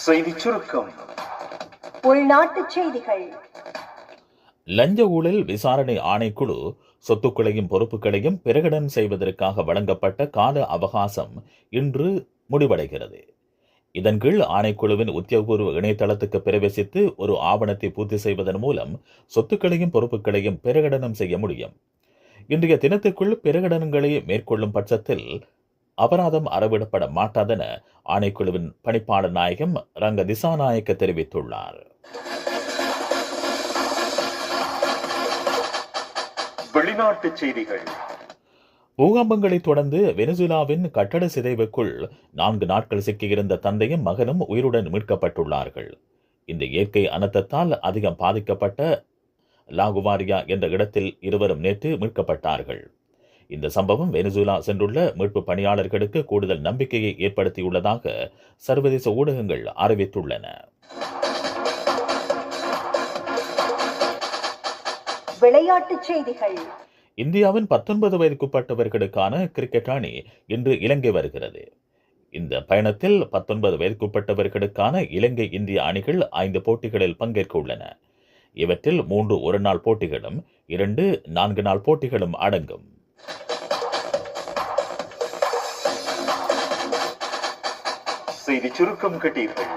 செய்திச் சுருக்கம். உள்நாட்டுச் செய்திகள். லஞ்ச ஊழல் விசாரணை ஆணைக்குழு சொத்துக்களையும் பொறுப்புகளையும் பிரகடனம் செய்வதற்காக வழங்கப்பட்ட கால அவகாசம் இன்று முடிவடைகிறது. இதன் கீழ் ஆணைக்குழுவின் உத்தியோகபூர்வ இணையதளத்துக்கு பிரவேசித்து ஒரு ஆவணத்தை பூர்த்தி செய்வதன் மூலம் சொத்துக்களையும் பொறுப்புகளையும் பிரகடனம் செய்ய முடியும். இன்றைய தினத்துக்குள் பிரகடனங்களை மேற்கொள்ளும் பட்சத்தில் அபராதம் அறவிடப்பட மாட்டாதென ஆணைக்குழுவின் பணிப்பாளர் நாயகம் ரங்க திசாநாயக்க தெரிவித்துள்ளார். வெளிநாட்டுச் செய்திகள். பூகம்பங்களை தொடர்ந்து வெனிசுலாவின் கட்டட சிதைவுக்குள் 4 நாட்கள் சிக்கியிருந்த தந்தையும் மகனும் உயிருடன் மீட்கப்பட்டுள்ளார்கள். இந்த இயற்கை அனர்த்தத்தால் அதிகம் பாதிக்கப்பட்ட லாகுவாரியா என்ற இடத்தில் இருவரும் நேற்று மீட்கப்பட்டார்கள். இந்த சம்பவம் வெனிசுலா சென்றுள்ள மீட்பு பணியாளர்களுக்கு கூடுதல் நம்பிக்கையை ஏற்படுத்தியுள்ளதாக சர்வதேச ஊடகங்கள் அறிவித்துள்ளன. விளையாட்டுச் செய்திகள். இந்தியாவின் 19 வயதுக்குட்பட்டவர்களுக்கான கிரிக்கெட் அணி இன்று இலங்கை வருகிறது. இந்த பயணத்தில் 19 வயதுக்குட்பட்டவர்களுக்கான இலங்கை இந்திய அணிகள் 5 போட்டிகளில் பங்கேற்க உள்ளன. இவற்றில் 3 ஒருநாள் போட்டிகளும் 2 4 நாள் போட்டிகளும் அடங்கும். செய்திச் சுருக்கம் கேட்டீர்கள்.